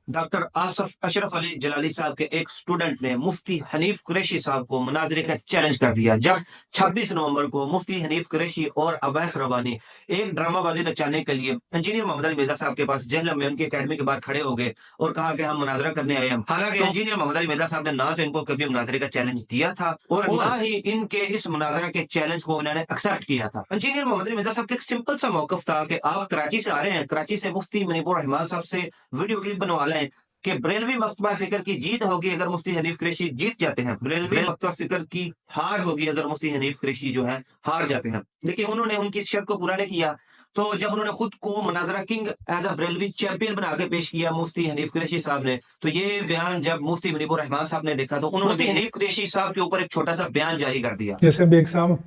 Doctor Asaf Ashraf Ali जलाली साहब के एक स्टूडेंट ने मुफ्ती हनीफ कुरैशी साहब को मुनाजरे का चैलेंज कर दिया। जब 26 नवंबर को मुफ्ती हनीफ कुरैशी और अवैस रबानी एक ड्रामाबाजी नचाने के लिए इंजीनियर मोहम्मद अली मिर्जा साहब के पास जहलम में उनकी अकेडमी के बाहर खड़े हो गए और कहा कि हम मुनाजरा करने आए हैं। हालांकि इंजीनियर मोहम्मद अली मिर्जा साहब ने ना तो इनको कभी मुनाजरे का चैलेंज दिया था और ना ही इनके इस मुनाजरा के चैलेंज को उन्होंने एक्सेप्ट किया था। इंजीनियर मोहम्मद अली मिर्जा साहब का एक सिंपल सा मौकफ था कि आप कराची से आ रहे हैं, कराची से मुफ्ती मुनीबुर रहमान साहब से वीडियो क्लिप बनवा लें कि बरेलवी मकतबा फिक्र की जीत होगी अगर मुफ्ती हनीफ कुरैशी जीत जाते हैं, बरेलवी मकतबा फिक्र की हार होगी अगर मुफ्ती हनीफ कुरैशी जो है हार जाते हैं। लेकिन उन्होंने उनकी इस शर्त को पूरा नहीं किया। तो जब उन्होंने खुद को मुनाजरा king as a Barelvi champion बना के पेश किया मुफ्ती हनीफ कुरैशी साहब ने, तो ये बयान जब मुफ्ती मुनीबुर रहमान साहब ने देखा तो उन्होंने मुफ्ती हनीफ कुरैशी साहब के ऊपर एक छोटा सा बयान जारी कर दिया। जैसे भी एक साहब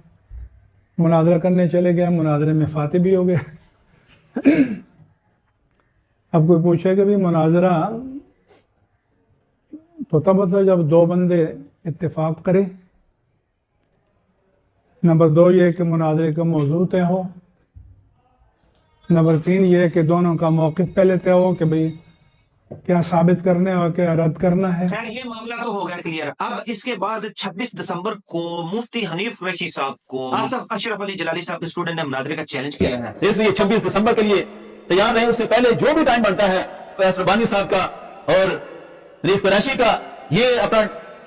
मुनाजरा करने चले गए, मुनाजरे में फाते भी हो गए। अब कोई पूछे कि भी मुनाजरा तो तब मतलब जब दो बंदे इत्तेफाक करें। नंबर 2 ये कि मुनाजरे का मौजू तय हो। नंबर 3 ये कि दोनों का मौक़िफ़ पहले तय हो कि भाई क्या साबित करने और क्या रद्द करना है। खैर ये मामला तो हो गया क्लियर। अब इसके बाद 26 दिसंबर को मुफ्ती हनीफ कुरैशी साहब को आसफ अशरफ अली जलाली साहब के स्टूडेंट ने मुनाजरे का चैलेंज किया है। इसलिए 26 दिसंबर के लिए तैयार रहे। उससे पहले जो भी टाइम बनता है फैज रबानी साहब का और हनीफ कुरैशी का, ये अपना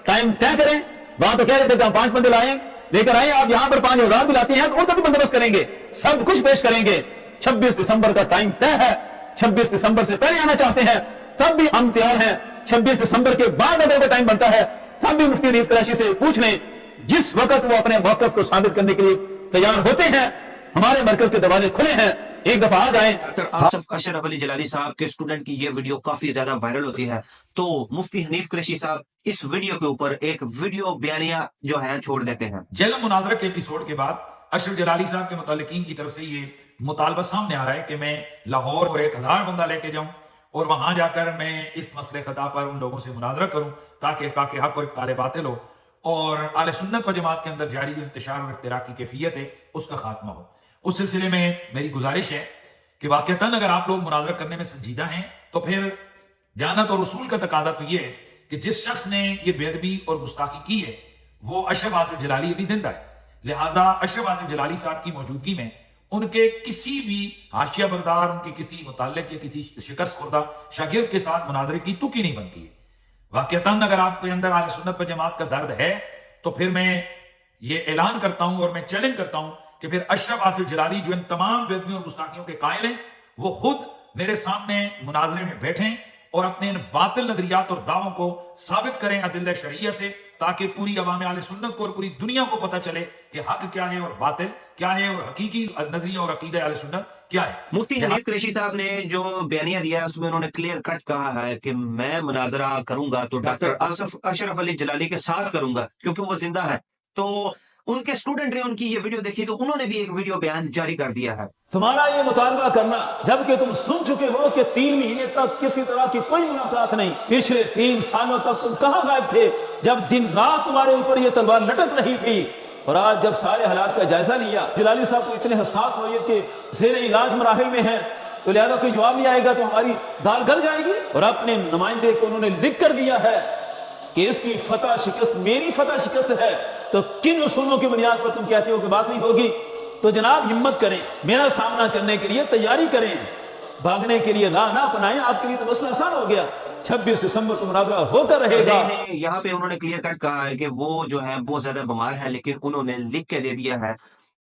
टाइम तय करें। वहां तो कह रहे थे कि हम 5 बंदे लाएं, लेकर आए। आप यहां पर 5,000 भी लाते हैं तो उनका भी बंदोबस्त करेंगे, सब कुछ पेश करेंगे। 26 दिसंबर का टाइम तय है। 26 दिसंबर से पहले आना चाहते हैं तब भी हम तैयार हैं। 26 दिसंबर के बाद अगर कोई टाइम बनता है तब भी मुफ्ती हनीफ कुरैशी से पूछ लें। जिस वक्त वो अपने मौक़िफ़ को साबित करने के लिए तैयार होते हैं, हमारे मरकज के दरवाजे खुले हैं, एक दफा आ जाएं। डॉक्टर आसफ अशरफ अली जलाली साहब के स्टूडेंट की ये वीडियो काफी ज्यादा वायरल होती है, तो मुफ्ती हनीफ कुरैशी साहब इस वीडियो के ऊपर एक वीडियो बयानिया जो है छोड़ देते हैं। जेलम मुनाजरा के एपिसोड के बाद अशरफ जलाली साहब के मुतल्लिकीन की तरफ से ये मुतालबा सामने आ रहा है कि मैं लाहौर और 1000 बंदा लेके जाऊं और वहां जाकर मैं इस मसले खता पर उन लोगों से मुनाजरा करूं ताकि हक और इक़्तिदार बातिल हो और आले सुन्नत व जमात के अंदर जारी जो इंतशार और इफ्तिराक की कैफियत है उसका खात्मा हो। उस सिलसिले में मेरी गुजारिश है कि वाक़तन अगर आप लोग मुनाजरा करने में संजीदा हैं तो फिर दयानत और उसूल का तकाजा तो ये है कि जिस शख्स ने ये बेअदबी और गुस्ताखी की है वो अशरफ आसिफ जलाली अभी जिंदा है। लिहाजा अशरफ आसिफ जलाली साहब की मौजूदगी में उनके किसी भी हाशिया बरदार, उनके किसी मुताल्लिक या किसी शिकस्त खुर्दा शागिर्द के साथ मुनाजरे की तुकी नहीं बनती है। वाक़तन अगर आपके अंदर आले सुन्नत व जमात का दर्द है तो फिर मैं ये ऐलान करता हूं और मैं चैलेंज करता हूं कि फिर अशरफ आसिफ जलाली जो इन तमाम बेअदबियों और गुस्ताखियों के कायल हैं वो खुद मेरे सामने मुनाजरे में बैठें और अपने इन बातिल नजरियात और दावों को साबित करें अदिल्ला शरिया से, ताकि पूरी अवाम आले सुन्नत को और पूरी दुनिया को पता चले कि हक क्या है और बातिल क्या है और हकीकी नजरिया और अकीदा आले सुन्नत क्या है। मुफ्ती हनीफ कुरैशी साहब ने जो बयानिया दिया है उसमें उन्होंने क्लियर कट कहा है कि मैं मुनाजरा करूंगा तो डॉक्टर आसफ अशरफ अली जलाली के साथ करूंगा क्योंकि वो जिंदा है। तो उनके स्टूडेंट ने उनकी ये वीडियो देखी तो उन्होंने भी एक वीडियो बयान जारी कर दिया है। तुम्हारा ये मुतालबा करना जबकि तुम सुन चुके हो कि 3 महीने तक किसी तरह की कोई मुलाकात नहीं, पिछले 3 सालों तक तुम कहां गायब थे जब दिन रात तुम्हारे ऊपर ये तलवार लटक रही थी। और आज जब सारे हालात का जायजा लिया, जलाली साहब को इतने हसास नौयत के ज़ेर इलाज मराहिल में है, तो लिहाजा कोई जवाब नहीं आएगा तो हमारी दाल गल जाएगी। और अपने नुमाइंदे को उन्होंने लिख कर दिया है कि इसकी फतह शिकस्त मेरी फतह शिकस्त है, तो किन उसूलों की बुनियाद पर तुम कहते हो कि बात नहीं होगी। तो जनाब हिम्मत करें, मेरा सामना करने के लिए तैयारी करें, भागने के लिए राह ना अपनाएं, आपके लिए तो मसला आसान हो गया। 26 दिसंबर को मुनाजरा होकर रहेगा। यहाँ पे उन्होंने क्लियर कट कहा है कि वो जो है बहुत ज्यादा बीमार है, लेकिन उन्होंने लिख के दे दिया है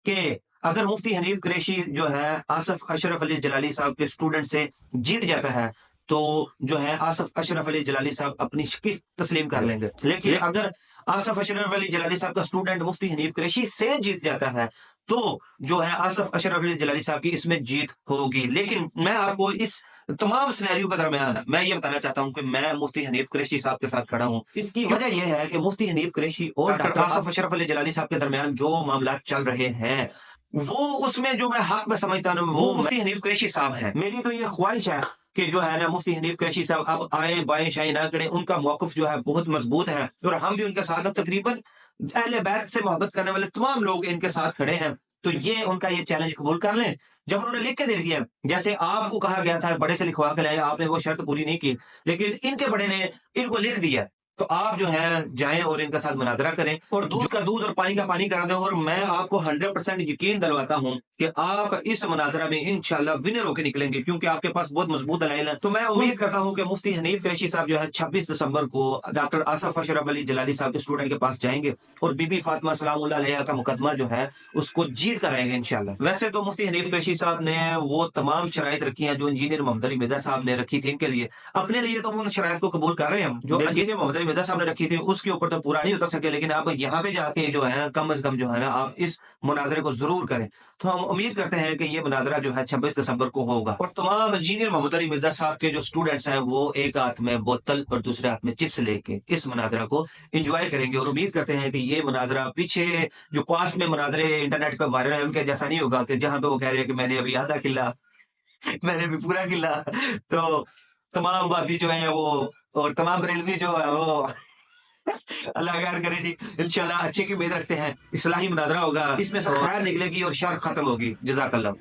कि अगर मुफ्ती हनीफ कुरैशी जो है आसफ अशरफ अली जलाली साहब के स्टूडेंट से जीत जाता है तो जो है आसफ अशरफ अली जलाली साहब अपनी शिकस्त तस्लीम कर लेंगे। लेकिन अगर आसफ अशरफ अली जलाली साहब का स्टूडेंट मुफ्ती हनीफ कुरैशी से जीत जाता है तो जो है आसफ अशरफ अली जलाली साहब की इसमें जीत होगी। लेकिन मैं आपको इस तमाम सिनेरियो के दरमियान मैं ये बताना चाहता हूं कि मैं मुफ्ती हनीफ कुरैशी साहब के साथ खड़ा हूं। इसकी वजह यह है कि मुफ्ती हनीफ कुरैशी और डॉक्टर आसफ अशरफ अली जलाली साहब के दरमियान जो मामला चल रहे हैं वो उसमें जो मैं हक में समझता हूं वो मुफ्ती हनीफ कुरैशी साहब है। मेरी तो ये ख्वाहिश है कि जो है ना मुफ्ती हनीफ कुरैशी साहब अब आए बाएं शाएं ना करें, उनका मौकफ जो है बहुत मजबूत है और हम भी उनके साथ तकरीबन अहले बैत से मोहब्बत करने वाले तमाम लोग इनके साथ खड़े हैं। तो ये उनका ये चैलेंज कबूल कर लें जब उन्होंने लिख के दे दिया, जैसे आपको कहा गया था बड़े से लिखवा के लाए, आपने वो शर्त पूरी नहीं की, लेकिन इनके बड़े ने इनको लिख दिया, तो आप जो है जाएं और इनके साथ मुनाजरा करें और दूध का दूध और पानी का पानी कर दें। और मैं आपको 100% यकीन दिलवाता हूं कि आप इस मुनाजरा में इंशाल्लाह विनर होकर निकलेंगे, क्योंकि आपके पास बहुत मजबूत दलाइल है। तो मैं उम्मीद करता हूं कि मुफ्ती हनीफ कुरैशी साहब जो है 26 दिसंबर को डॉक्टर आसफ अशरफ अली जलाली साहब के स्टूडेंट के पास जाएंगे और बीबी फातिमा सलामुल्लाह अलैहा का मुकदमा जो है उसको जीत कर आएंगे इंशाल्लाह। वैसे तो मुफ्ती हनीफ कुरैशी साहब ने वो तमाम शराइत रखी हैं जो इंजीनियर मोहम्मद अली मिर्जा साहब ने रखी थी इनके लिए, अपने लिए तो वो उन शराइत को कबूल कर रहे हैं हम, जो इंजीनियर मोहम्मद अली मिर्जा साहब ने रखी थी उसके ऊपर तो पूरा नहीं उतर सके, लेकिन आप यहाँ पे जाके जो है कम से कम जो है ना आप इस मुनाजरे को जरूर करें। तो हम उम्मीद करते हैं कि ये मुनाजरा जो है 26 दिसंबर को होगा और तमाम इंजीनियर मोहम्मद अली मिर्जा साहब के जो स्टूडेंट्स हैं वो एक हाथ में बोतल और दूसरे हाथ में चिप्स लेके इस मुनाजरा को एंजॉय करेंगे और उम्मीद करते हैं कि ये मुनाजरा पीछे जो पास्ट में मुनाजरे इंटरनेट पर वायरल है उनके जैसा नहीं होगा कि जहां पे वो कह रहे हैं कि मैंने अभी आधा किला, मैंने अभी पूरा किला। तो तमाम बाबी जो है वो और तमाम बरेलवी जो है वो अल्लाह खैर करे जी, इंशाल्लाह अच्छे की उम्मीद रखते हैं। इस्लाही मुनाजरा होगा, इसमें से खैर निकलेगी और शर खत्म होगी। जज़ाकल्लाह।